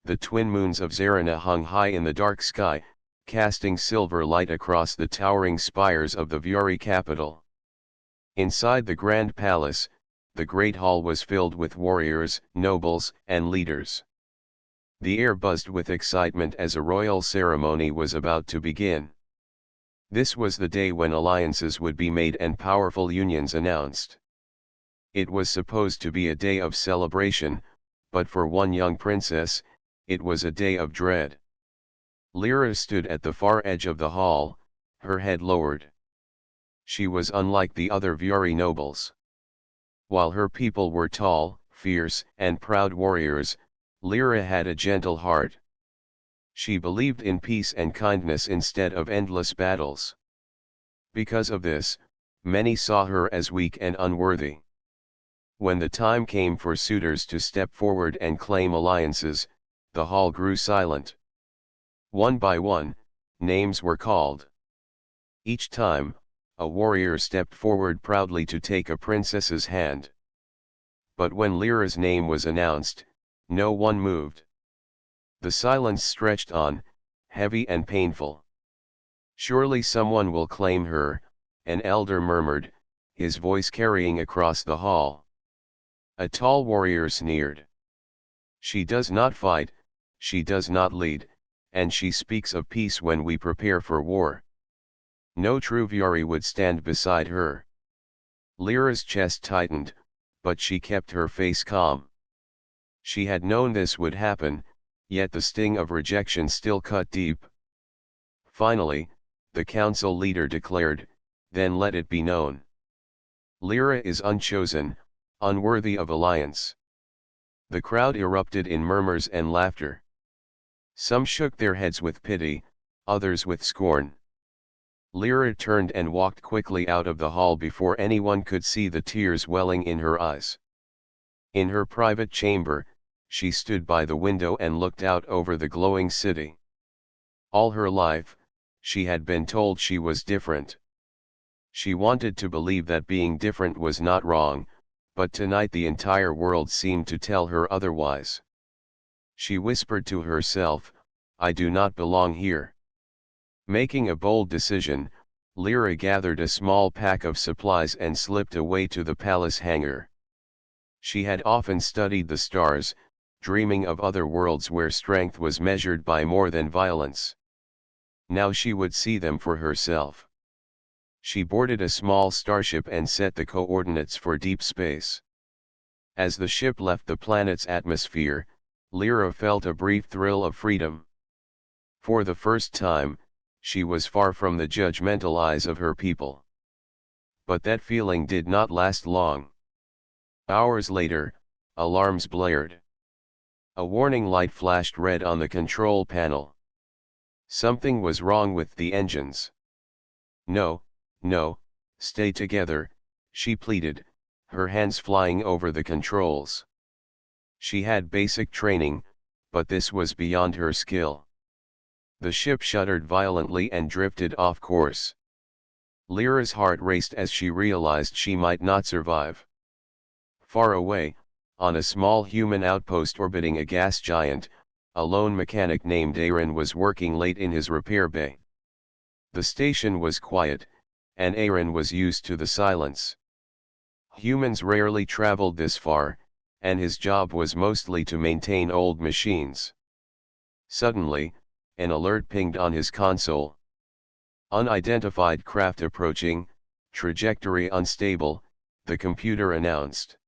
the twin moons of Zarana hung high in the dark sky, casting silver light across the towering spires of the Viuri capital. Inside the grand palace, the great hall was filled with warriors, nobles, and leaders. The air buzzed with excitement as a royal ceremony was about to begin. This was the day when alliances would be made and powerful unions announced. It was supposed to be a day of celebration, but for one young princess, it was a day of dread. Lyra stood at the far edge of the hall, her head lowered. She was unlike the other Viuri nobles. While her people were tall, fierce, and proud warriors, Lyra had a gentle heart. She believed in peace and kindness instead of endless battles. Because of this, many saw her as weak and unworthy. When the time came for suitors to step forward and claim alliances, the hall grew silent. One by one, names were called. Each time, a warrior stepped forward proudly to take a princess's hand. But when Lyra's name was announced, no one moved. The silence stretched on, heavy and painful. "Surely someone will claim her," an elder murmured, his voice carrying across the hall. A tall warrior sneered. "She does not fight, she does not lead, and she speaks of peace when we prepare for war. No true Viuri would stand beside her." Lyra's chest tightened, but she kept her face calm. She had known this would happen, yet the sting of rejection still cut deep. Finally, the council leader declared, "Then let it be known. Lyra is unchosen, unworthy of alliance." The crowd erupted in murmurs and laughter. Some shook their heads with pity, others with scorn. Lyra turned and walked quickly out of the hall before anyone could see the tears welling in her eyes. In her private chamber, she stood by the window and looked out over the glowing city. All her life, she had been told she was different. She wanted to believe that being different was not wrong, but tonight the entire world seemed to tell her otherwise. She whispered to herself, "I do not belong here." Making a bold decision, Lyra gathered a small pack of supplies and slipped away to the palace hangar. She had often studied the stars, dreaming of other worlds where strength was measured by more than violence. Now she would see them for herself. She boarded a small starship and set the coordinates for deep space. As the ship left the planet's atmosphere, Lyra felt a brief thrill of freedom. For the first time, she was far from the judgmental eyes of her people. But that feeling did not last long. Hours later, alarms blared. A warning light flashed red on the control panel. Something was wrong with the engines. "No, no, stay together," she pleaded, her hands flying over the controls. She had basic training, but this was beyond her skill. The ship shuddered violently and drifted off course. Lyra's heart raced as she realized she might not survive. Far away, on a small human outpost orbiting a gas giant, a lone mechanic named Aaron was working late in his repair bay. The station was quiet, and Aaron was used to the silence. Humans rarely traveled this far, and his job was mostly to maintain old machines. Suddenly, an alert pinged on his console. "Unidentified craft approaching, trajectory unstable," the computer announced.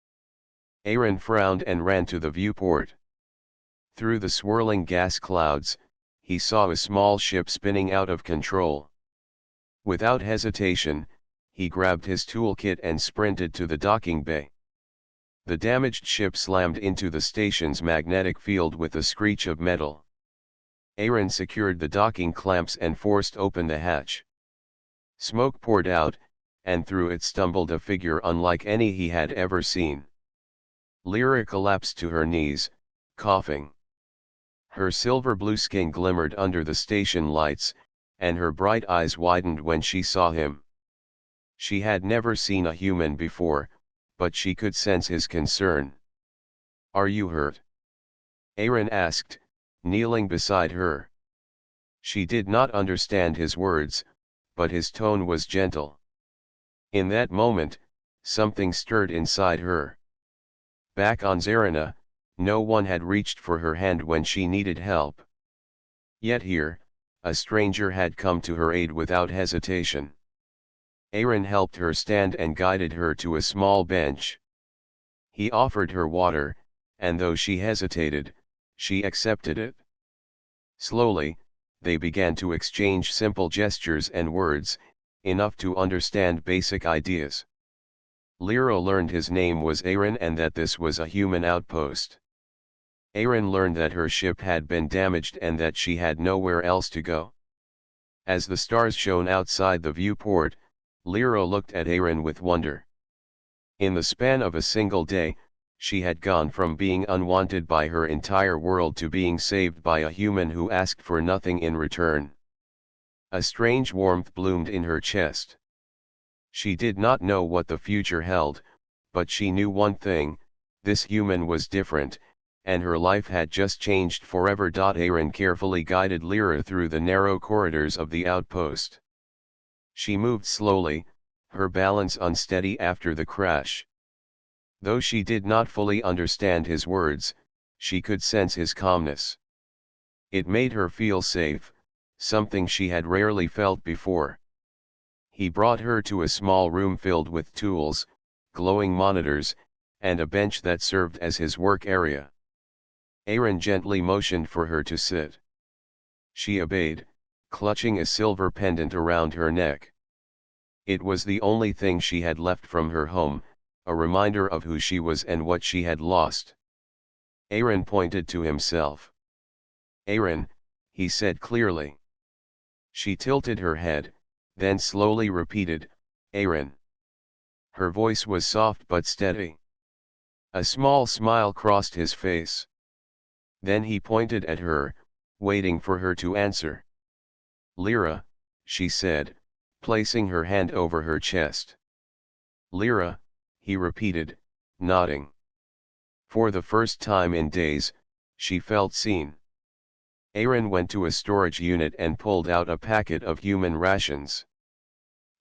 Aaron frowned and ran to the viewport. Through the swirling gas clouds, he saw a small ship spinning out of control. Without hesitation, he grabbed his toolkit and sprinted to the docking bay. The damaged ship slammed into the station's magnetic field with a screech of metal. Aaron secured the docking clamps and forced open the hatch. Smoke poured out, and through it stumbled a figure unlike any he had ever seen. Lyra collapsed to her knees, coughing. Her silver-blue skin glimmered under the station lights, and her bright eyes widened when she saw him. She had never seen a human before, but she could sense his concern. "Are you hurt?" Aaron asked, kneeling beside her. She did not understand his words, but his tone was gentle. In that moment, something stirred inside her. Back on Zarina, no one had reached for her hand when she needed help. Yet here, a stranger had come to her aid without hesitation. Aaron helped her stand and guided her to a small bench. He offered her water, and though she hesitated, she accepted it. Slowly, they began to exchange simple gestures and words, enough to understand basic ideas. Lyra learned his name was Aaron and that this was a human outpost. Aaron learned that her ship had been damaged and that she had nowhere else to go. As the stars shone outside the viewport, Lyra looked at Aaron with wonder. In the span of a single day, she had gone from being unwanted by her entire world to being saved by a human who asked for nothing in return. A strange warmth bloomed in her chest. She did not know what the future held, but she knew one thing: this human was different, and her life had just changed forever. Aaron carefully guided Lyra through the narrow corridors of the outpost. She moved slowly, her balance unsteady after the crash. Though she did not fully understand his words, she could sense his calmness. It made her feel safe, something she had rarely felt before. He brought her to a small room filled with tools, glowing monitors, and a bench that served as his work area. Aaron gently motioned for her to sit. She obeyed, clutching a silver pendant around her neck. It was the only thing she had left from her home, a reminder of who she was and what she had lost. Aaron pointed to himself. "Aaron," he said clearly. She tilted her head, then slowly repeated, "Aaron." Her voice was soft but steady. A small smile crossed his face. Then he pointed at her, waiting for her to answer. "Lyra," she said, placing her hand over her chest. "Lyra," he repeated, nodding. For the first time in days, she felt seen. Aaron went to a storage unit and pulled out a packet of human rations.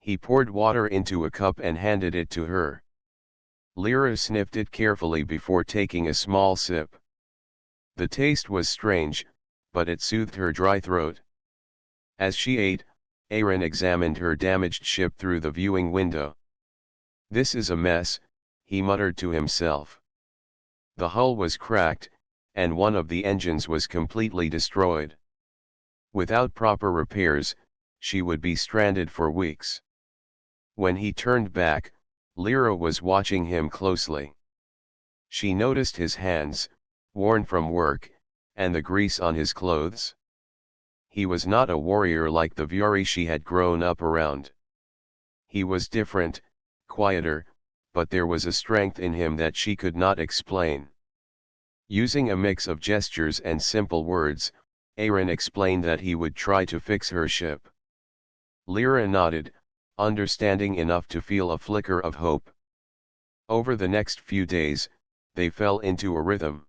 He poured water into a cup and handed it to her. Lyra sniffed it carefully before taking a small sip. The taste was strange, but it soothed her dry throat. As she ate, Aaron examined her damaged ship through the viewing window. "This is a mess," he muttered to himself. The hull was cracked, and one of the engines was completely destroyed. Without proper repairs, she would be stranded for weeks. When he turned back, Lyra was watching him closely. She noticed his hands, worn from work, and the grease on his clothes. He was not a warrior like the Viori she had grown up around. He was different, quieter, but there was a strength in him that she could not explain. Using a mix of gestures and simple words, Aaron explained that he would try to fix her ship. Lyra nodded, understanding enough to feel a flicker of hope. Over the next few days, they fell into a rhythm.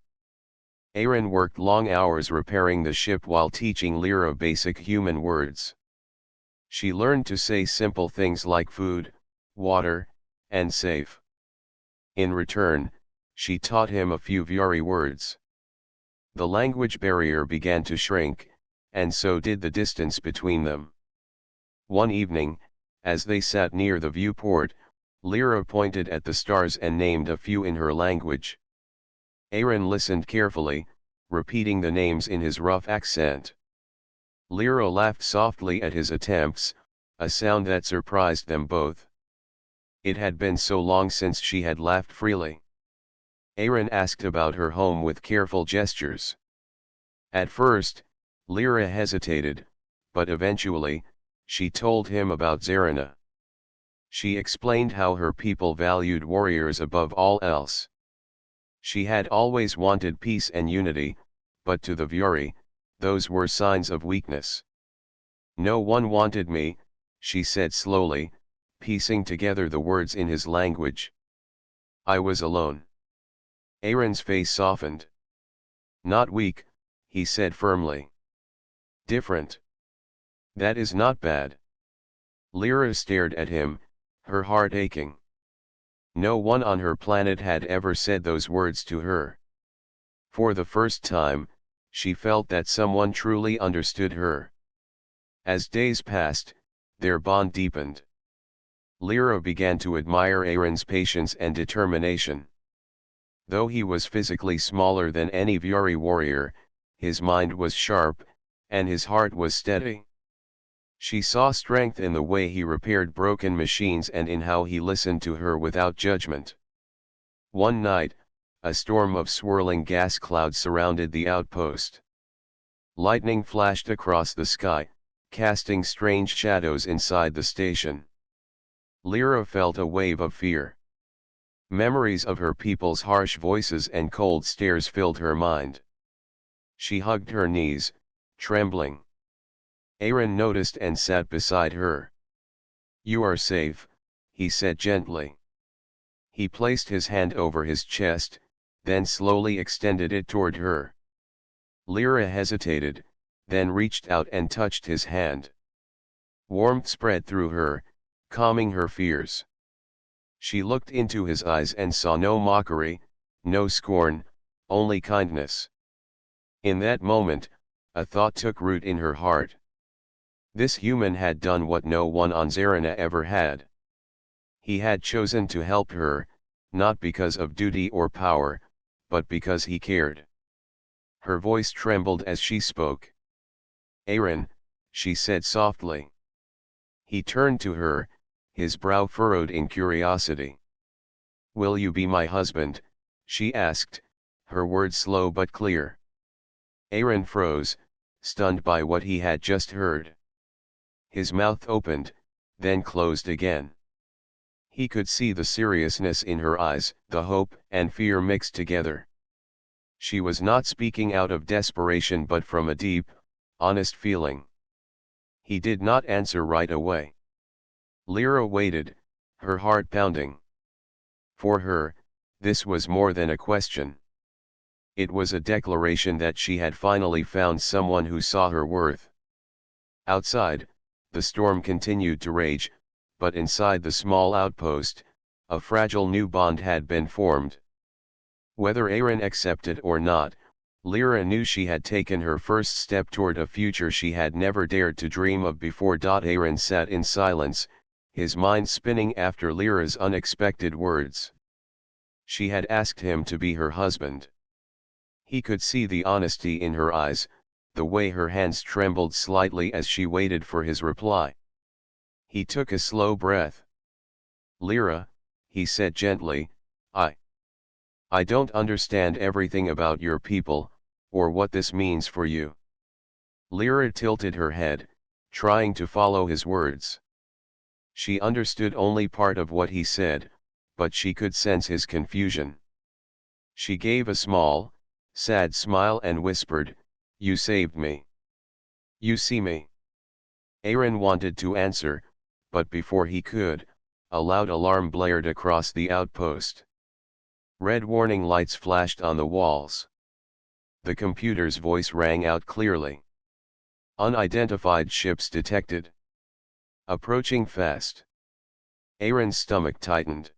Aaron worked long hours repairing the ship while teaching Lyra basic human words. She learned to say simple things like food, water, and safe. In return, she taught him a few Viori words. The language barrier began to shrink, and so did the distance between them. One evening, as they sat near the viewport, Lyra pointed at the stars and named a few in her language. Aaron listened carefully, repeating the names in his rough accent. Lyra laughed softly at his attempts, a sound that surprised them both. It had been so long since she had laughed freely. Aaron asked about her home with careful gestures. At first, Lyra hesitated, but eventually, she told him about Zarina. She explained how her people valued warriors above all else. She had always wanted peace and unity, but to the Viori, those were signs of weakness. "No one wanted me," she said slowly, piecing together the words in his language. "I was alone." Aaron's face softened. "Not weak," he said firmly. Different. That is not bad. Lyra stared at him, her heart aching. No one on her planet had ever said those words to her. For the first time, she felt that someone truly understood her. As days passed, their bond deepened. Lyra began to admire Aaron's patience and determination. Though he was physically smaller than any Viori warrior, his mind was sharp, and his heart was steady. She saw strength in the way he repaired broken machines and in how he listened to her without judgment. One night, a storm of swirling gas clouds surrounded the outpost. Lightning flashed across the sky, casting strange shadows inside the station. Lyra felt a wave of fear. Memories of her people's harsh voices and cold stares filled her mind. She hugged her knees, trembling. Aaron noticed and sat beside her. "You are safe," he said gently. He placed his hand over his chest, then slowly extended it toward her. Lyra hesitated, then reached out and touched his hand. Warmth spread through her, calming her fears. She looked into his eyes and saw no mockery, no scorn, only kindness. In that moment, a thought took root in her heart. This human had done what no one on Zarina ever had. He had chosen to help her, not because of duty or power, but because he cared. Her voice trembled as she spoke. "Aaron," she said softly. He turned to her, his brow furrowed in curiosity. "Will you be my husband?" she asked, her words slow but clear. Aaron froze, stunned by what he had just heard. His mouth opened, then closed again. He could see the seriousness in her eyes, the hope and fear mixed together. She was not speaking out of desperation but from a deep, honest feeling. He did not answer right away. Lyra waited, her heart pounding. For her, this was more than a question. It was a declaration that she had finally found someone who saw her worth. Outside, the storm continued to rage, but inside the small outpost, a fragile new bond had been formed. Whether Aaron accepted or not, Lyra knew she had taken her first step toward a future she had never dared to dream of before. Aaron sat in silence, his mind spinning after Lyra's unexpected words. She had asked him to be her husband. He could see the honesty in her eyes, the way her hands trembled slightly as she waited for his reply. He took a slow breath. "Lyra," he said gently, I don't understand everything about your people, or what this means for you." Lyra tilted her head, trying to follow his words. She understood only part of what he said, but she could sense his confusion. She gave a small, sad smile and whispered, "You saved me. You see me." Aaron wanted to answer, but before he could, a loud alarm blared across the outpost. Red warning lights flashed on the walls. The computer's voice rang out clearly. "Unidentified ships detected. Approaching fast." Aaron's stomach tightened.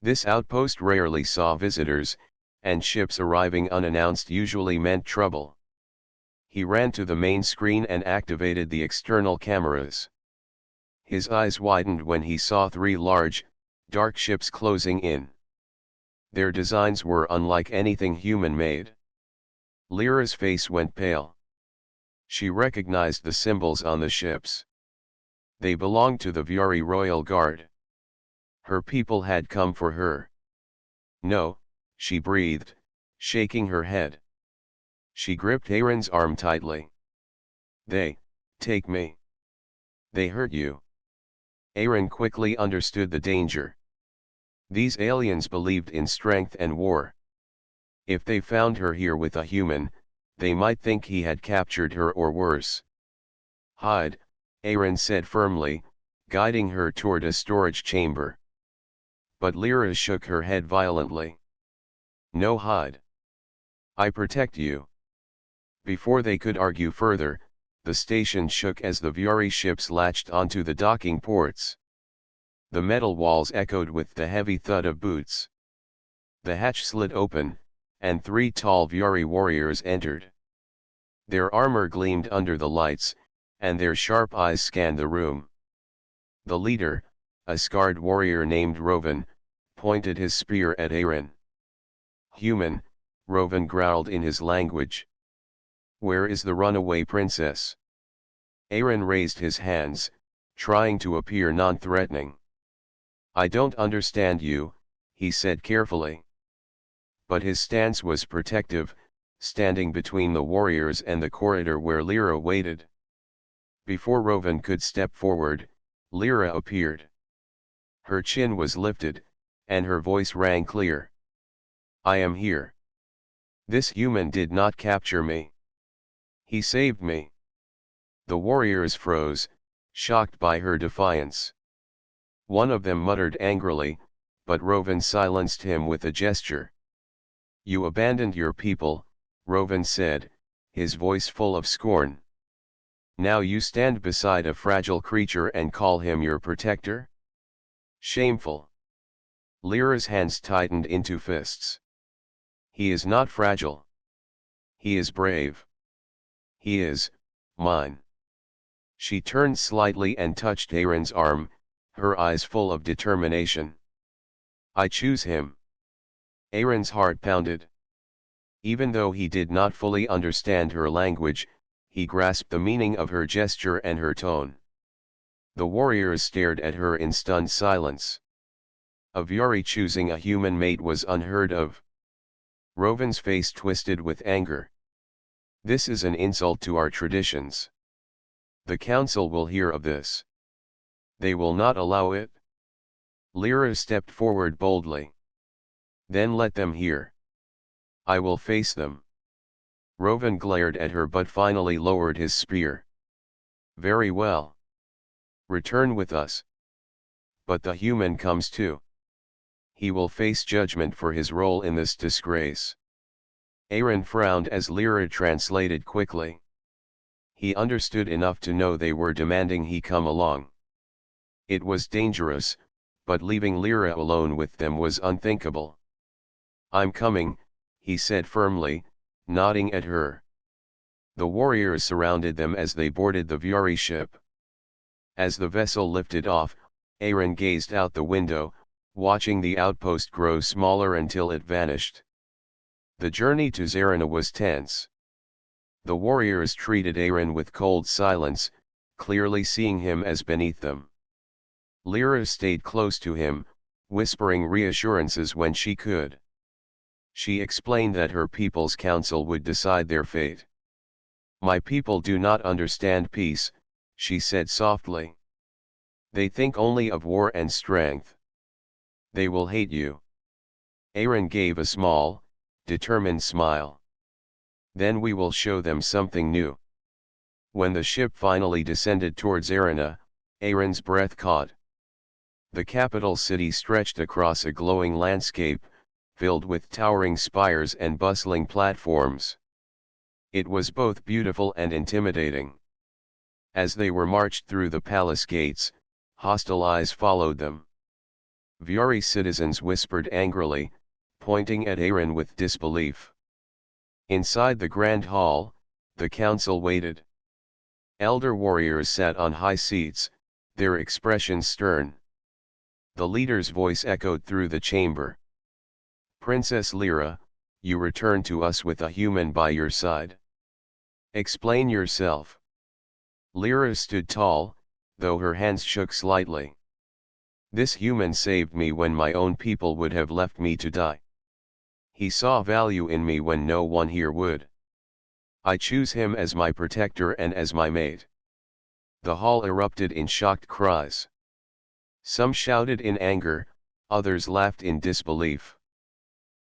This outpost rarely saw visitors, and ships arriving unannounced usually meant trouble. He ran to the main screen and activated the external cameras. His eyes widened when he saw 3 large, dark ships closing in. Their designs were unlike anything human-made. Lyra's face went pale. She recognized the symbols on the ships. They belonged to the Viori Royal Guard. Her people had come for her. "No," she breathed, shaking her head. She gripped Aaron's arm tightly. "They take me. They hurt you." Aaron quickly understood the danger. These aliens believed in strength and war. If they found her here with a human, they might think he had captured her or worse. "Hide," Aaron said firmly, guiding her toward a storage chamber. But Lyra shook her head violently. "No hide. I protect you. Before they could argue further, the station shook as the Viore ships latched onto the docking ports. The metal walls echoed with the heavy thud of boots. The hatch slid open, and 3 tall Viore warriors entered. Their armor gleamed under the lights, and their sharp eyes scanned the room. The leader, a scarred warrior named Rovan, pointed his spear at Aaron. "Human," Rovan growled in his language. "Where is the runaway princess?" Aaron raised his hands, trying to appear non-threatening. "I don't understand you," he said carefully. But his stance was protective, standing between the warriors and the corridor where Lyra waited. Before Rovan could step forward, Lyra appeared. Her chin was lifted, and her voice rang clear. "I am here. This human did not capture me. He saved me." The warriors froze, shocked by her defiance. One of them muttered angrily, but Rovan silenced him with a gesture. "You abandoned your people," Rovan said, his voice full of scorn. "Now you stand beside a fragile creature and call him your protector? Shameful." Lyra's hands tightened into fists. "He is not fragile. He is brave. He is mine." She turned slightly and touched Aaron's arm, her eyes full of determination. "I choose him." Aaron's heart pounded. Even though he did not fully understand her language, he grasped the meaning of her gesture and her tone. The warriors stared at her in stunned silence. A Viore choosing a human mate was unheard of. Rovan's face twisted with anger. "This is an insult to our traditions. The council will hear of this. They will not allow it." Lyra stepped forward boldly. "Then let them hear. I will face them." Rovan glared at her but finally lowered his spear. "Very well. Return with us. But the human comes too. He will face judgment for his role in this disgrace." Aaron frowned as Lyra translated quickly. He understood enough to know they were demanding he come along. It was dangerous, but leaving Lyra alone with them was unthinkable. "I'm coming," he said firmly, nodding at her. The warriors surrounded them as they boarded the Viore ship. As the vessel lifted off, Aaron gazed out the window, watching the outpost grow smaller until it vanished. The journey to Zarana was tense. The warriors treated Aaron with cold silence, clearly seeing him as beneath them. Lyra stayed close to him, whispering reassurances when she could. She explained that her people's council would decide their fate. "My people do not understand peace," she said softly. "They think only of war and strength. They will hate you." Aaron gave a small, determined smile. "Then we will show them something new." When the ship finally descended towards Arena, Aaron's breath caught. The capital city stretched across a glowing landscape, filled with towering spires and bustling platforms. It was both beautiful and intimidating. As they were marched through the palace gates, hostile eyes followed them. Viore citizens whispered angrily, pointing at Aaron with disbelief. Inside the grand hall, the council waited. Elder warriors sat on high seats, their expressions stern. The leader's voice echoed through the chamber. "Princess Lyra, you return to us with a human by your side. Explain yourself." Lyra stood tall, though her hands shook slightly. "This human saved me when my own people would have left me to die. He saw value in me when no one here would. I choose him as my protector and as my mate." The hall erupted in shocked cries. Some shouted in anger, others laughed in disbelief.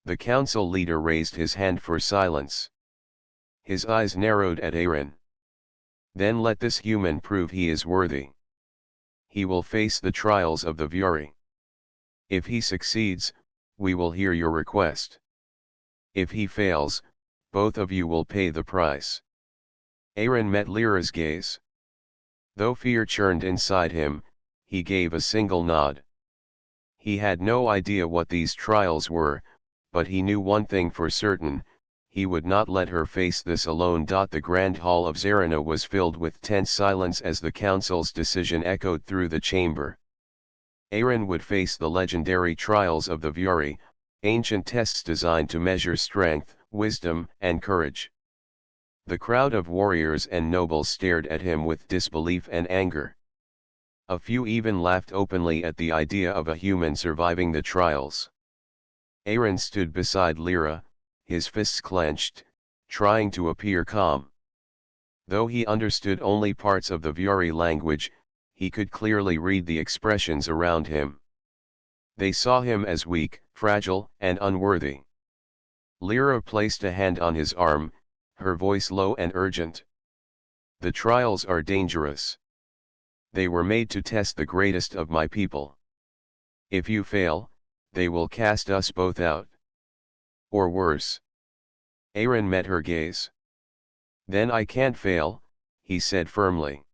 The council leader raised his hand for silence. His eyes narrowed at Aaron. "Then let this human prove he is worthy. He will face the trials of the Viore. If he succeeds, we will hear your request. If he fails, both of you will pay the price." Aaron met Lyra's gaze. Though fear churned inside him, he gave a single nod. He had no idea what these trials were, but he knew one thing for certain: he would not let her face this alone. The grand hall of Zarina was filled with tense silence as the council's decision echoed through the chamber. Aaron would face the legendary trials of the Viuri, ancient tests designed to measure strength, wisdom, and courage. The crowd of warriors and nobles stared at him with disbelief and anger. A few even laughed openly at the idea of a human surviving the trials. Aaron stood beside Lyra, his fists clenched, trying to appear calm. Though he understood only parts of the Viuri language, he could clearly read the expressions around him. They saw him as weak, fragile, and unworthy. Lyra placed a hand on his arm, her voice low and urgent. "The trials are dangerous. They were made to test the greatest of my people. If you fail, they will cast us both out. Or worse." Aaron met her gaze. "Then I can't fail," he said firmly.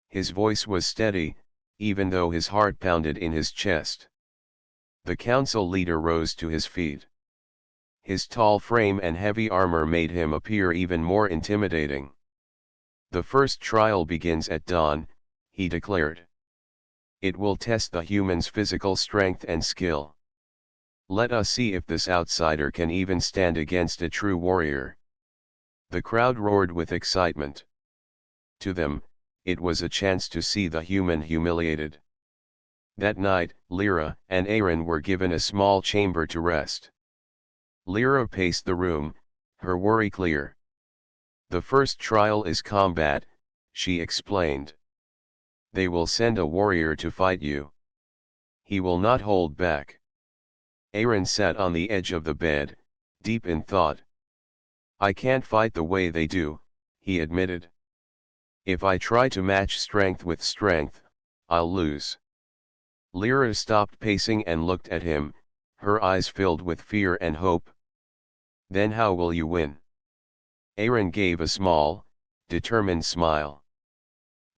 His voice was steady, even though his heart pounded in his chest. The council leader rose to his feet. His tall frame and heavy armor made him appear even more intimidating. "The first trial begins at dawn," he declared. "It will test the human's physical strength and skill. Let us see if this outsider can even stand against a true warrior." The crowd roared with excitement. To them, it was a chance to see the human humiliated. That night, Lyra and Aaron were given a small chamber to rest. Lyra paced the room, her worry clear. "The first trial is combat," she explained. "They will send a warrior to fight you. He will not hold back." Aaron sat on the edge of the bed, deep in thought. "I can't fight the way they do," he admitted. "If I try to match strength with strength, I'll lose." Lyra stopped pacing and looked at him, her eyes filled with fear and hope. "Then how will you win?" Aaron gave a small, determined smile.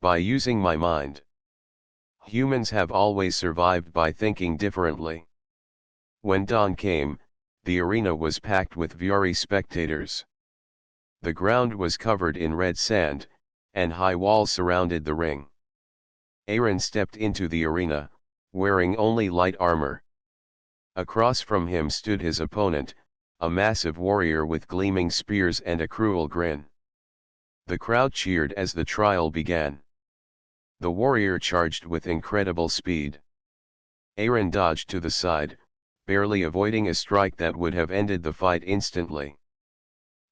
"By using my mind. Humans have always survived by thinking differently." When dawn came, the arena was packed with Viuri spectators. The ground was covered in red sand, and high walls surrounded the ring. Aaron stepped into the arena, wearing only light armor. Across from him stood his opponent, a massive warrior with gleaming spears and a cruel grin. The crowd cheered as the trial began. The warrior charged with incredible speed. Aaron dodged to the side, barely avoiding a strike that would have ended the fight instantly.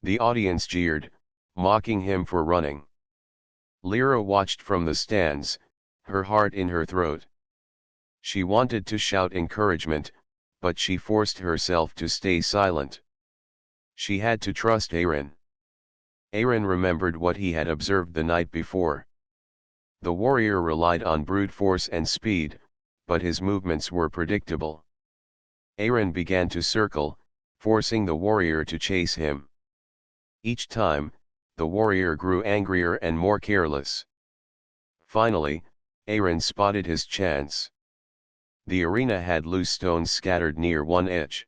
The audience jeered, mocking him for running. Lyra watched from the stands, her heart in her throat. She wanted to shout encouragement, but she forced herself to stay silent. She had to trust Aaron. Aaron remembered what he had observed the night before. The warrior relied on brute force and speed, but his movements were predictable. Aaron began to circle, forcing the warrior to chase him. Each time, the warrior grew angrier and more careless. Finally, Aaron spotted his chance. The arena had loose stones scattered near one edge.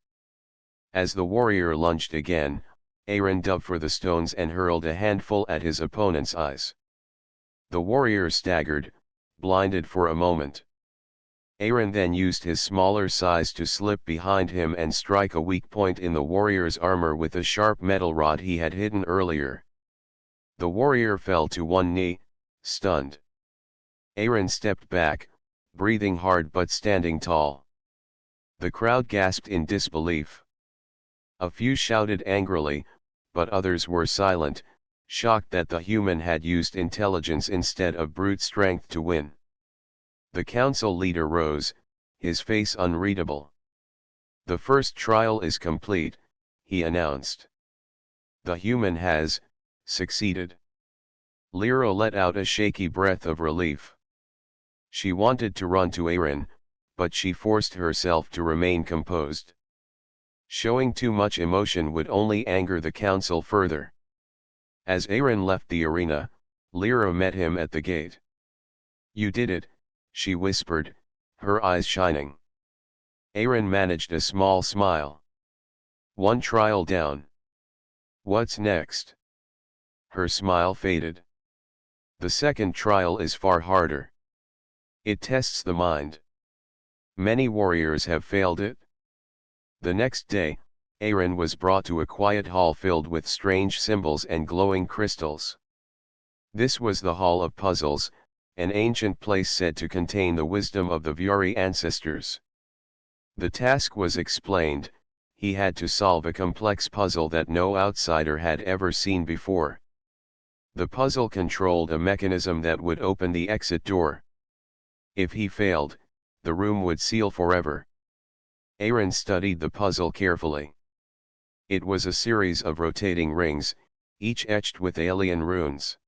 As the warrior lunged again, Aaron dove for the stones and hurled a handful at his opponent's eyes. The warrior staggered, blinded for a moment. Aaron then used his smaller size to slip behind him and strike a weak point in the warrior's armor with a sharp metal rod he had hidden earlier. The warrior fell to one knee, stunned. Aaron stepped back, breathing hard but standing tall. The crowd gasped in disbelief. A few shouted angrily, but others were silent, shocked that the human had used intelligence instead of brute strength to win. The council leader rose, his face unreadable. "The first trial is complete," he announced. "The human has succeeded." Lyra let out a shaky breath of relief. She wanted to run to Aaron, but she forced herself to remain composed. Showing too much emotion would only anger the council further. As Aaron left the arena, Lyra met him at the gate. "You did it," she whispered, her eyes shining. Aaron managed a small smile. "One trial down. What's next?" Her smile faded. "The second trial is far harder. It tests the mind. Many warriors have failed it." The next day, Aaron was brought to a quiet hall filled with strange symbols and glowing crystals. This was the Hall of Puzzles, an ancient place said to contain the wisdom of the Viuri ancestors. The task was explained: he had to solve a complex puzzle that no outsider had ever seen before. The puzzle controlled a mechanism that would open the exit door. If he failed, the room would seal forever. Aaron studied the puzzle carefully. It was a series of rotating rings, each etched with alien runes.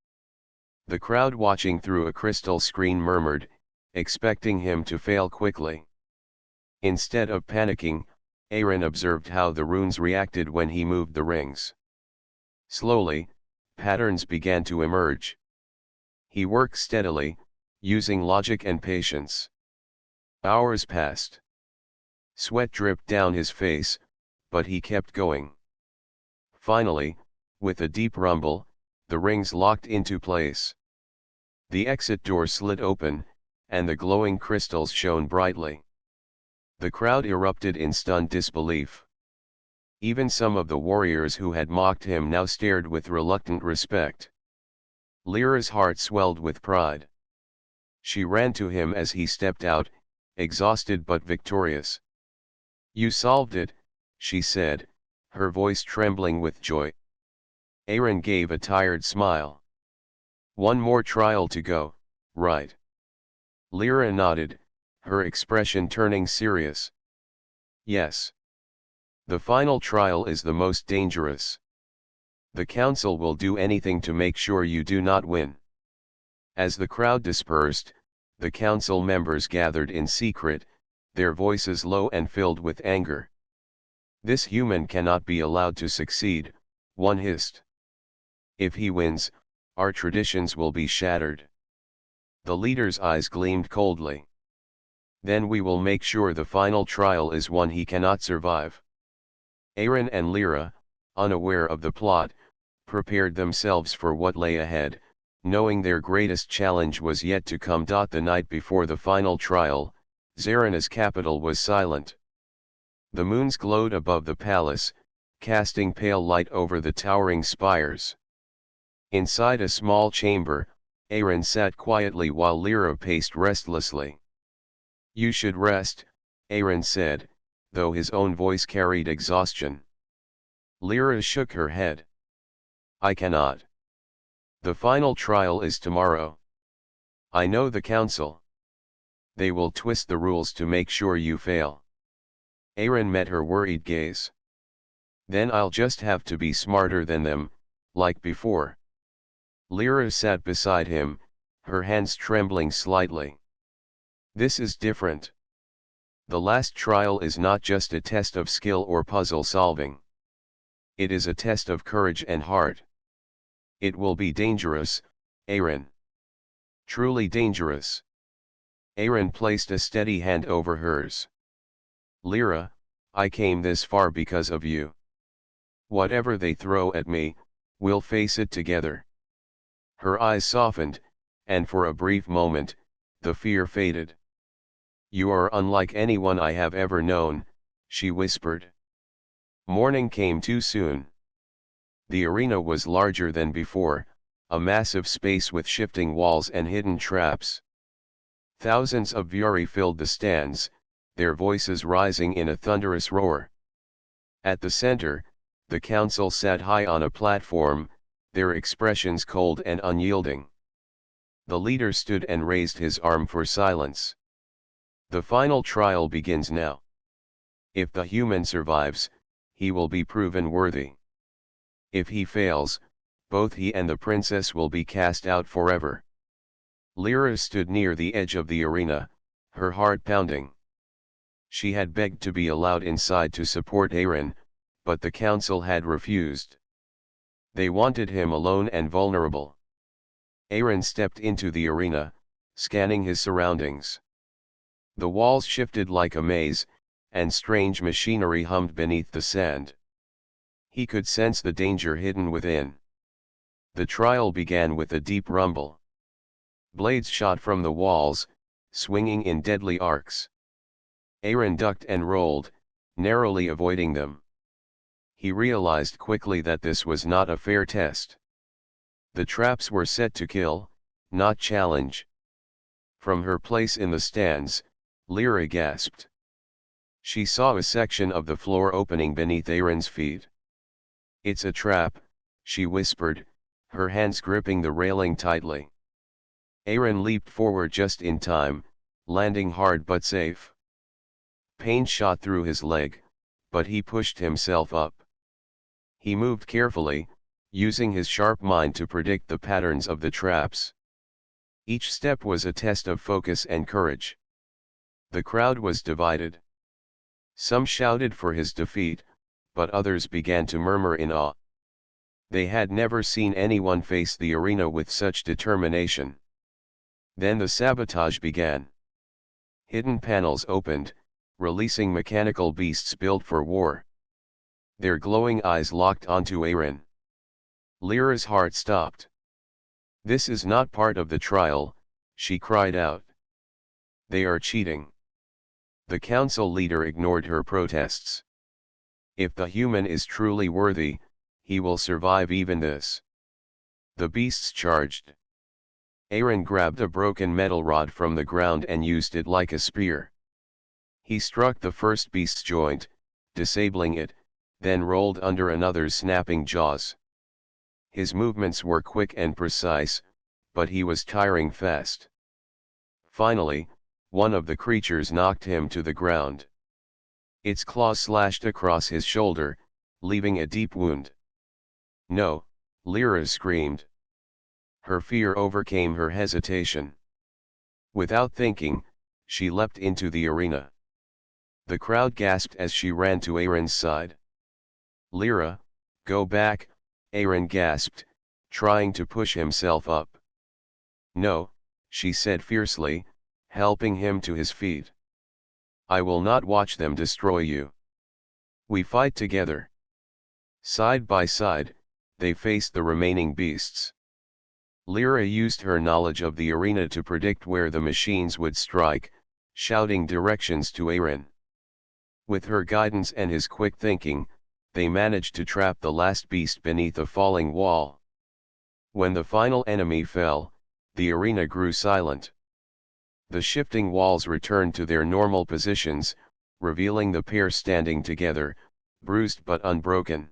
The crowd watching through a crystal screen murmured, expecting him to fail quickly. Instead of panicking, Aaron observed how the runes reacted when he moved the rings. Slowly, patterns began to emerge. He worked steadily, using logic and patience. Hours passed. Sweat dripped down his face, but he kept going. Finally, with a deep rumble, the rings locked into place. The exit door slid open, and the glowing crystals shone brightly. The crowd erupted in stunned disbelief. Even some of the warriors who had mocked him now stared with reluctant respect. Lyra's heart swelled with pride. She ran to him as he stepped out, exhausted but victorious. "You solved it," she said, her voice trembling with joy. Aaron gave a tired smile. "One more trial to go, right?" Lyra nodded, her expression turning serious. "Yes. The final trial is the most dangerous. The council will do anything to make sure you do not win." As the crowd dispersed, the council members gathered in secret, their voices low and filled with anger. "This human cannot be allowed to succeed," one hissed. "If he wins, our traditions will be shattered." The leader's eyes gleamed coldly. "Then we will make sure the final trial is one he cannot survive." Aaron and Lyra, unaware of the plot, prepared themselves for what lay ahead, knowing their greatest challenge was yet to come. The night before the final trial, Zarana's capital was silent. The moons glowed above the palace, casting pale light over the towering spires. Inside a small chamber, Aaron sat quietly while Lyra paced restlessly. "You should rest," Aaron said, though his own voice carried exhaustion. Lyra shook her head. "I cannot. The final trial is tomorrow. I know the council. They will twist the rules to make sure you fail." Aaron met her worried gaze. "Then I'll just have to be smarter than them, like before." Lyra sat beside him, her hands trembling slightly. "This is different. The last trial is not just a test of skill or puzzle solving. It is a test of courage and heart. It will be dangerous, Aaron. Truly dangerous." Aaron placed a steady hand over hers. "Lyra, I came this far because of you. Whatever they throw at me, we'll face it together." Her eyes softened, and for a brief moment, the fear faded. "You are unlike anyone I have ever known," she whispered. Morning came too soon. The arena was larger than before, a massive space with shifting walls and hidden traps. Thousands of Viuri filled the stands, their voices rising in a thunderous roar. At the center, the council sat high on a platform, their expressions cold and unyielding. The leader stood and raised his arm for silence. "The final trial begins now. If the human survives, he will be proven worthy. If he fails, both he and the princess will be cast out forever." Lyra stood near the edge of the arena, her heart pounding. She had begged to be allowed inside to support Aaron, but the council had refused. They wanted him alone and vulnerable. Aaron stepped into the arena, scanning his surroundings. The walls shifted like a maze, and strange machinery hummed beneath the sand. He could sense the danger hidden within. The trial began with a deep rumble. Blades shot from the walls, swinging in deadly arcs. Aaron ducked and rolled, narrowly avoiding them. He realized quickly that this was not a fair test. The traps were set to kill, not challenge. From her place in the stands, Lyra gasped. She saw a section of the floor opening beneath Aaron's feet. "It's a trap," she whispered, her hands gripping the railing tightly. Aaron leaped forward just in time, landing hard but safe. Pain shot through his leg, but he pushed himself up. He moved carefully, using his sharp mind to predict the patterns of the traps. Each step was a test of focus and courage. The crowd was divided. Some shouted for his defeat, but others began to murmur in awe. They had never seen anyone face the arena with such determination. Then the sabotage began. Hidden panels opened, releasing mechanical beasts built for war. Their glowing eyes locked onto Aaron. Lyra's heart stopped. "This is not part of the trial," she cried out. "They are cheating." The council leader ignored her protests. "If the human is truly worthy, he will survive even this." The beasts charged. Aaron grabbed a broken metal rod from the ground and used it like a spear. He struck the first beast's joint, disabling it, then rolled under another's snapping jaws. His movements were quick and precise, but he was tiring fast. Finally, one of the creatures knocked him to the ground. Its claws slashed across his shoulder, leaving a deep wound. "No," Lyra screamed. Her fear overcame her hesitation. Without thinking, she leapt into the arena. The crowd gasped as she ran to Aaron's side. "Lyra, go back," Aaron gasped, trying to push himself up. "No," she said fiercely, helping him to his feet. "I will not watch them destroy you. We fight together." Side by side, they faced the remaining beasts. Lyra used her knowledge of the arena to predict where the machines would strike, shouting directions to Aaron. With her guidance and his quick thinking, they managed to trap the last beast beneath a falling wall. When the final enemy fell, the arena grew silent. The shifting walls returned to their normal positions, revealing the pair standing together, bruised but unbroken.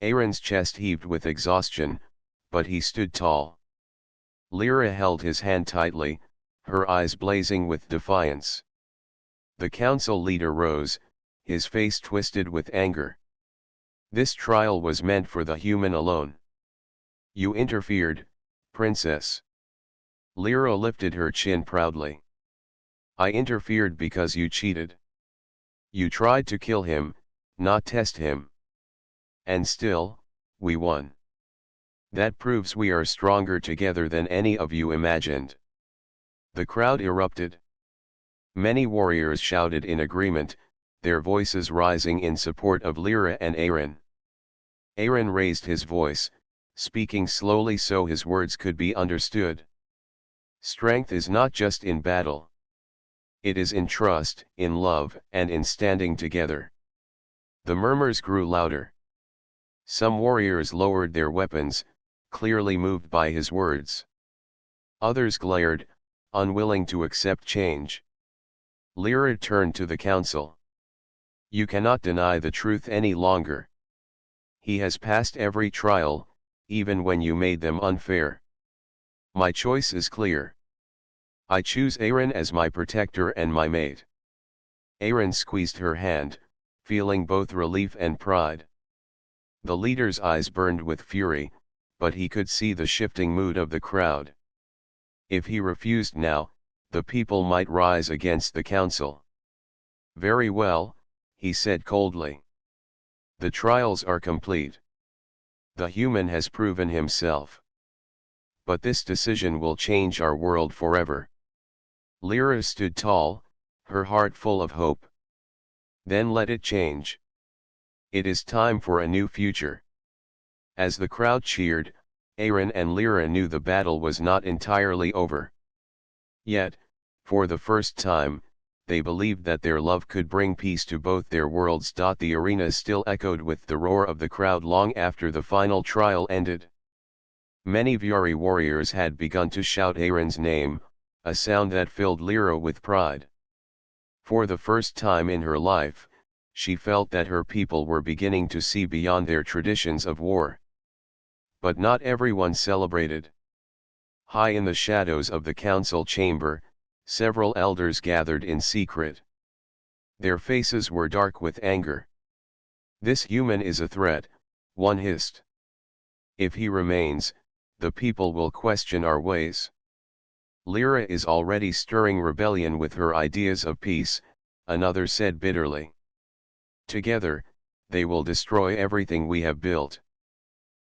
Aaron's chest heaved with exhaustion, but he stood tall. Lyra held his hand tightly, her eyes blazing with defiance. The council leader rose, his face twisted with anger. This trial was meant for the human alone. "You interfered, princess." Lyra lifted her chin proudly. "I interfered because you cheated. You tried to kill him, not test him. And still, we won. That proves we are stronger together than any of you imagined." The crowd erupted. Many warriors shouted in agreement, their voices rising in support of Lyra and Aaron. Aaron raised his voice, speaking slowly so his words could be understood. "Strength is not just in battle. It is in trust, in love, and in standing together." The murmurs grew louder. Some warriors lowered their weapons, clearly moved by his words. Others glared, unwilling to accept change. Lyra turned to the council. "You cannot deny the truth any longer. He has passed every trial, even when you made them unfair. My choice is clear. I choose Aaron as my protector and my mate." Aaron squeezed her hand, feeling both relief and pride. The leader's eyes burned with fury, but he could see the shifting mood of the crowd. If he refused now, the people might rise against the council. "Very well," he said coldly. "The trials are complete. The human has proven himself. But this decision will change our world forever. Lyra stood tall, her heart full of hope. Then let it change. It is time for a new future. As the crowd cheered, Aaron and Lyra knew the battle was not entirely over. Yet, for the first time, they believed that their love could bring peace to both their worlds. The arena still echoed with the roar of the crowd long after the final trial ended. Many Viori warriors had begun to shout Aaron's name, a sound that filled Lyra with pride. For the first time in her life, she felt that her people were beginning to see beyond their traditions of war. But not everyone celebrated. High in the shadows of the council chamber, several elders gathered in secret. Their faces were dark with anger. "This human is a threat," one hissed. "If he remains, the people will question our ways. Lyra is already stirring rebellion with her ideas of peace," another said bitterly. "Together, they will destroy everything we have built."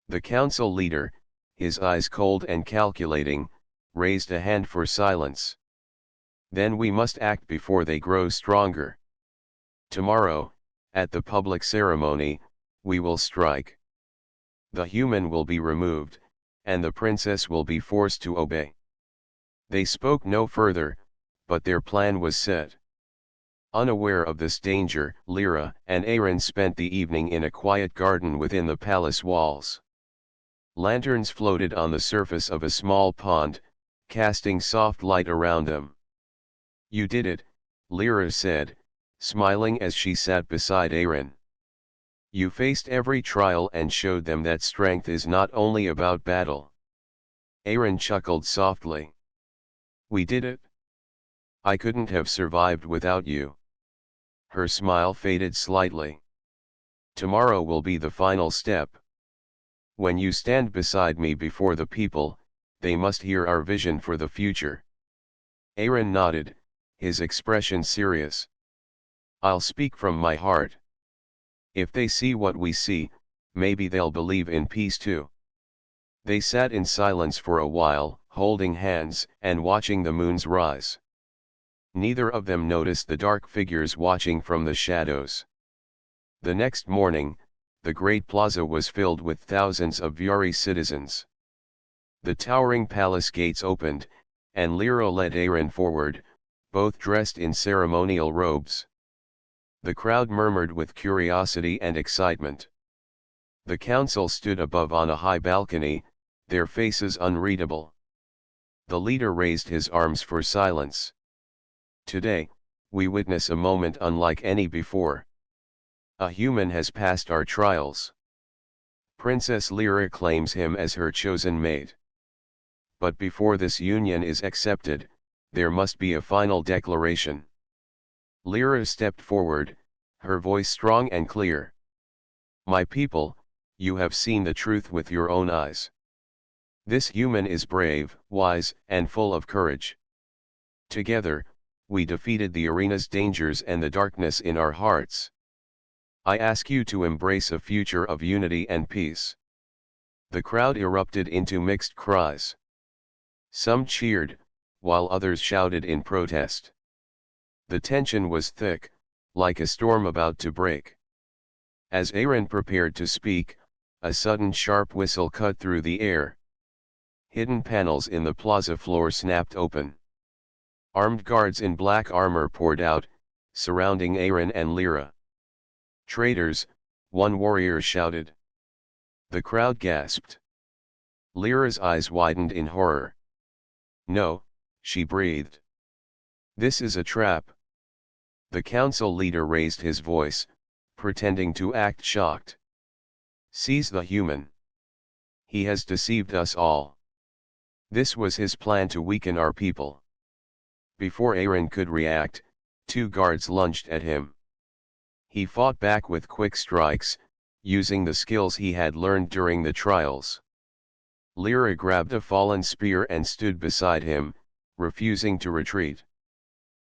The council leader, his eyes cold and calculating, raised a hand for silence. "Then we must act before they grow stronger. Tomorrow, at the public ceremony, we will strike. The human will be removed, and the princess will be forced to obey." They spoke no further, but their plan was set. Unaware of this danger, Lyra and Aaron spent the evening in a quiet garden within the palace walls. Lanterns floated on the surface of a small pond, casting soft light around them. "You did it," Lyra said, smiling as she sat beside Aaron. "You faced every trial and showed them that strength is not only about battle." Aaron chuckled softly. "We did it. I couldn't have survived without you." Her smile faded slightly. "Tomorrow will be the final step. When you stand beside me before the people, they must hear our vision for the future." Aaron nodded, his expression serious. "I'll speak from my heart. If they see what we see, maybe they'll believe in peace too." They sat in silence for a while, holding hands and watching the moon's rise. Neither of them noticed the dark figures watching from the shadows. The next morning, the great plaza was filled with thousands of Viori citizens. The towering palace gates opened, and Lyra led Aaron forward, both dressed in ceremonial robes. The crowd murmured with curiosity and excitement. The council stood above on a high balcony, their faces unreadable. The leader raised his arms for silence. "Today, we witness a moment unlike any before. A human has passed our trials. Princess Lyra claims him as her chosen mate. But before this union is accepted, there must be a final declaration." Lyra stepped forward, her voice strong and clear. "My people, you have seen the truth with your own eyes. This human is brave, wise, and full of courage. Together, we defeated the arena's dangers and the darkness in our hearts. I ask you to embrace a future of unity and peace." The crowd erupted into mixed cries. Some cheered, while others shouted in protest. The tension was thick, like a storm about to break. As Aaron prepared to speak, a sudden sharp whistle cut through the air. Hidden panels in the plaza floor snapped open. Armed guards in black armor poured out, surrounding Aaron and Lyra. "Traitors," one warrior shouted. The crowd gasped. Lyra's eyes widened in horror. "No," she breathed. "This is a trap." The council leader raised his voice, pretending to act shocked. "Seize the human. He has deceived us all. This was his plan to weaken our people." Before Aaron could react, two guards lunged at him. He fought back with quick strikes, using the skills he had learned during the trials. Lyra grabbed a fallen spear and stood beside him, refusing to retreat.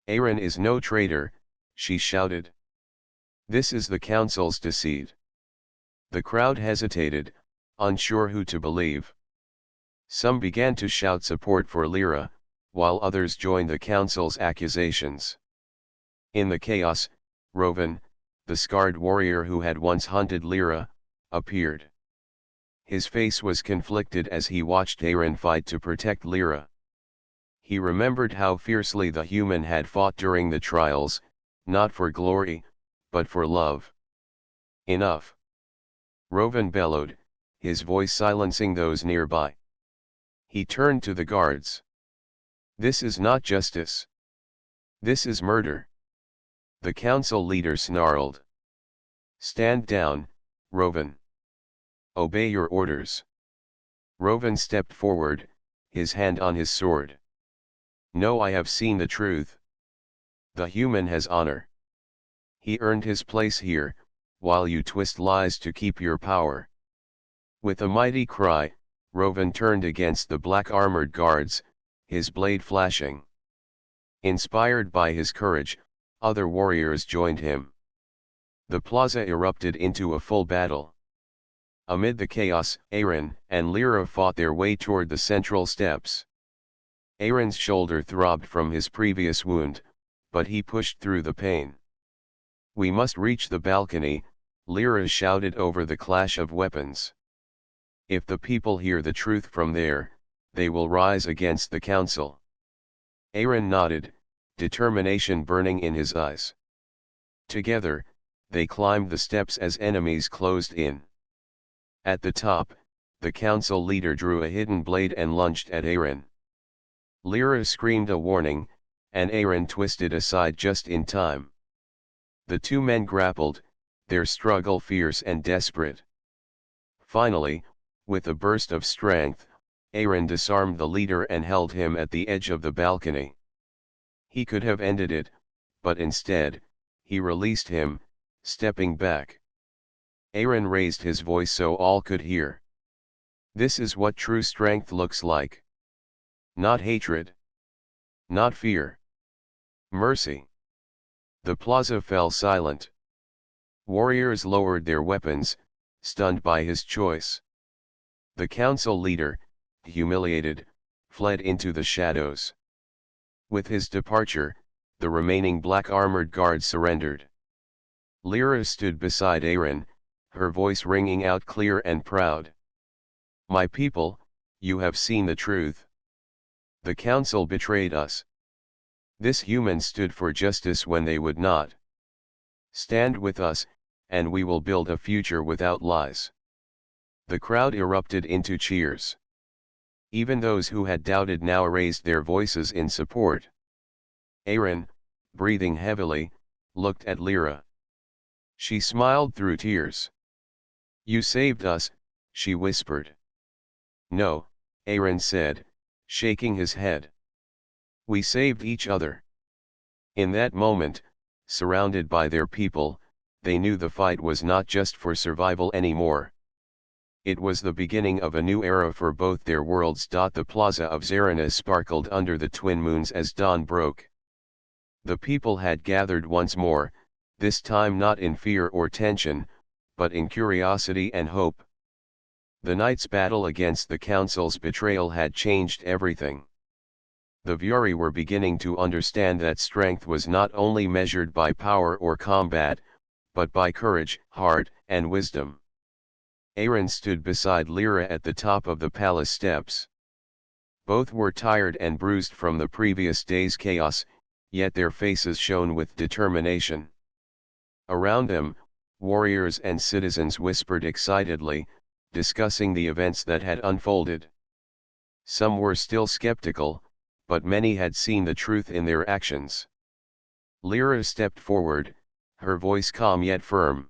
"Aaron is no traitor," she shouted. "This is the council's deceit." The crowd hesitated, unsure who to believe. Some began to shout support for Lyra, while others joined the council's accusations. In the chaos, Rovan, the scarred warrior who had once hunted Lyra, appeared. His face was conflicted as he watched Aaron fight to protect Lyra. He remembered how fiercely the human had fought during the trials, not for glory, but for love. Enough! Rovan bellowed, his voice silencing those nearby. He turned to the guards. This is not justice. This is murder. The council leader snarled. Stand down, Rovan. Obey your orders. Rovan stepped forward, his hand on his sword. No, I have seen the truth. The human has honor. He earned his place here, while you twist lies to keep your power. With a mighty cry, Rovan turned against the black-armored guards, his blade flashing. Inspired by his courage, other warriors joined him. The plaza erupted into a full battle. Amid the chaos, Aaron and Lyra fought their way toward the central steps. Aaron's shoulder throbbed from his previous wound, but he pushed through the pain. We must reach the balcony, Lyra shouted over the clash of weapons. If the people hear the truth from there, they will rise against the council. Aaron nodded, determination burning in his eyes. Together, they climbed the steps as enemies closed in. At the top, the council leader drew a hidden blade and lunged at Aaron. Lyra screamed a warning, and Aaron twisted aside just in time. The two men grappled, their struggle fierce and desperate. Finally, with a burst of strength, Aaron disarmed the leader and held him at the edge of the balcony. He could have ended it, but instead, he released him, stepping back. Aaron raised his voice so all could hear. This is what true strength looks like. Not hatred. Not fear. Mercy. The plaza fell silent. Warriors lowered their weapons, stunned by his choice. The council leader, humiliated, fled into the shadows. With his departure, the remaining black-armored guards surrendered. Lyra stood beside Aaron, her voice ringing out clear and proud. My people, you have seen the truth. The council betrayed us. This human stood for justice when they would not. Stand with us, and we will build a future without lies. The crowd erupted into cheers. Even those who had doubted now raised their voices in support. Aaron, breathing heavily, looked at Lyra. She smiled through tears. You saved us, she whispered. No, Aaron said, shaking his head. We saved each other. In that moment, surrounded by their people, they knew the fight was not just for survival anymore. It was the beginning of a new era for both their worlds. The plaza of Xeranas sparkled under the twin moons as dawn broke. The people had gathered once more, this time not in fear or tension, but in curiosity and hope. The night's battle against the council's betrayal had changed everything. The Viori were beginning to understand that strength was not only measured by power or combat, but by courage, heart, and wisdom. Aaron stood beside Lyra at the top of the palace steps. Both were tired and bruised from the previous day's chaos, yet their faces shone with determination. Around them, warriors and citizens whispered excitedly, discussing the events that had unfolded. Some were still skeptical, but many had seen the truth in their actions. Lyra stepped forward, her voice calm yet firm.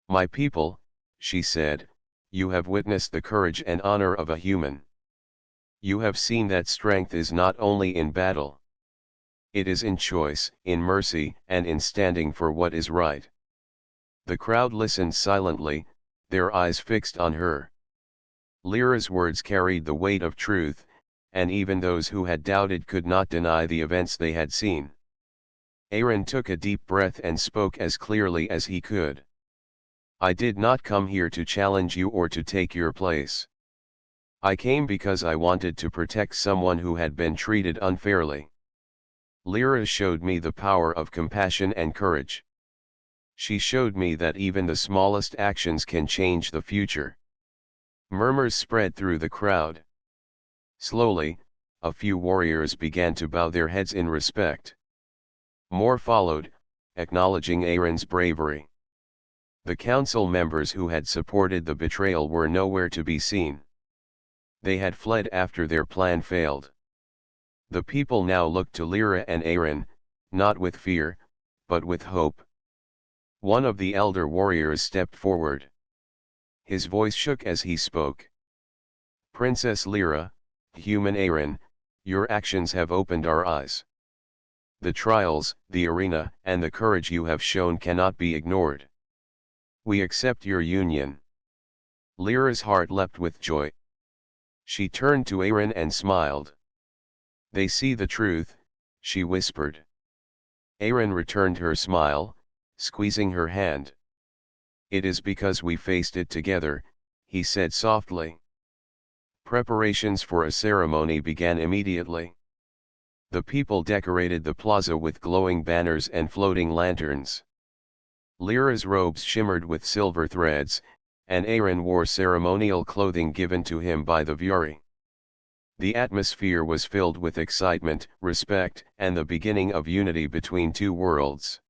My people, she said, you have witnessed the courage and honor of a human. You have seen that strength is not only in battle. It is in choice, in mercy, and in standing for what is right. The crowd listened silently, their eyes fixed on her. Lyra's words carried the weight of truth, and even those who had doubted could not deny the events they had seen. Aaron took a deep breath and spoke as clearly as he could. I did not come here to challenge you or to take your place. I came because I wanted to protect someone who had been treated unfairly. Lyra showed me the power of compassion and courage. She showed me that even the smallest actions can change the future. Murmurs spread through the crowd. Slowly, a few warriors began to bow their heads in respect. More followed, acknowledging Aaron's bravery. The council members who had supported the betrayal were nowhere to be seen. They had fled after their plan failed. The people now looked to Lyra and Aaron, not with fear, but with hope. One of the elder warriors stepped forward. His voice shook as he spoke. Princess Lyra, human Aaron, your actions have opened our eyes. The trials, the arena, and the courage you have shown cannot be ignored. We accept your union. Lyra's heart leapt with joy. She turned to Aaron and smiled. They see the truth, she whispered. Aaron returned her smile, squeezing her hand. It is because we faced it together, he said softly. Preparations for a ceremony began immediately. The people decorated the plaza with glowing banners and floating lanterns. Lyra's robes shimmered with silver threads, and Aaron wore ceremonial clothing given to him by the Viuri. The atmosphere was filled with excitement, respect, and the beginning of unity between two worlds.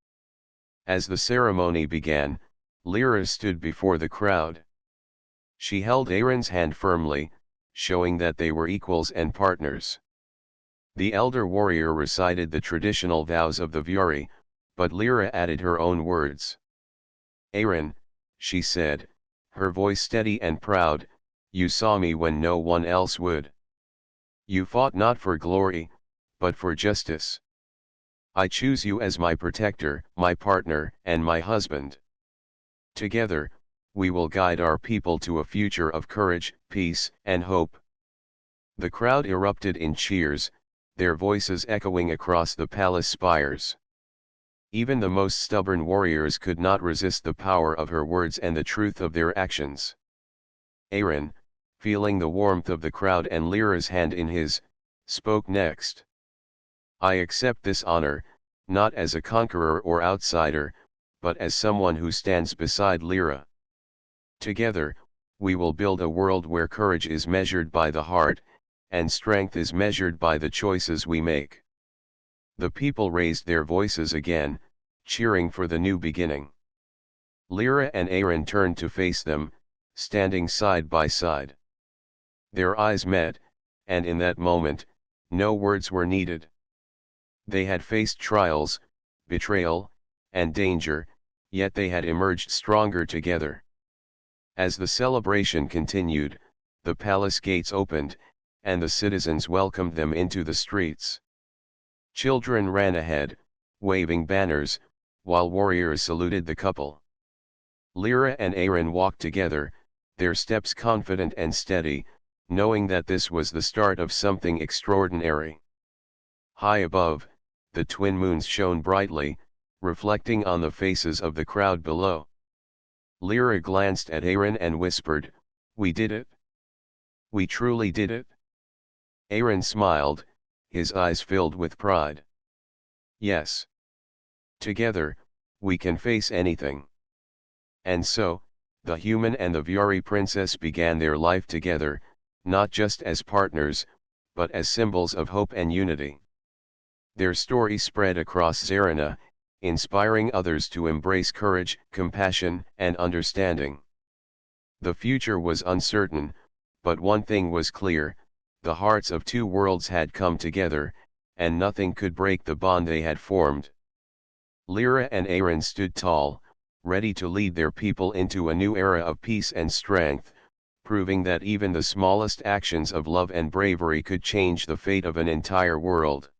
As the ceremony began, Lyra stood before the crowd. She held Aaron's hand firmly, showing that they were equals and partners. The elder warrior recited the traditional vows of the Viuri, but Lyra added her own words. Aaron, she said, her voice steady and proud, you saw me when no one else would. You fought not for glory, but for justice. I choose you as my protector, my partner, and my husband. Together, we will guide our people to a future of courage, peace, and hope. The crowd erupted in cheers, their voices echoing across the palace spires. Even the most stubborn warriors could not resist the power of her words and the truth of their actions. Aaron, feeling the warmth of the crowd and Lyra's hand in his, spoke next. I accept this honor, not as a conqueror or outsider, but as someone who stands beside Lyra. Together, we will build a world where courage is measured by the heart, and strength is measured by the choices we make. The people raised their voices again, cheering for the new beginning. Lyra and Aaron turned to face them, standing side by side. Their eyes met, and in that moment, no words were needed. They had faced trials, betrayal, and danger, yet they had emerged stronger together. As the celebration continued, the palace gates opened, and the citizens welcomed them into the streets. Children ran ahead, waving banners, while warriors saluted the couple. Lyra and Aaron walked together, their steps confident and steady, knowing that this was the start of something extraordinary. High above, the twin moons shone brightly, reflecting on the faces of the crowd below. Lyra glanced at Aaron and whispered, "We did it. We truly did it." Aaron smiled, his eyes filled with pride. Yes. Together, we can face anything. And so, the human and the Viuri princess began their life together, not just as partners, but as symbols of hope and unity. Their story spread across Zarina, inspiring others to embrace courage, compassion, and understanding. The future was uncertain, but one thing was clear: the hearts of two worlds had come together, and nothing could break the bond they had formed. Lyra and Aaron stood tall, ready to lead their people into a new era of peace and strength, proving that even the smallest actions of love and bravery could change the fate of an entire world.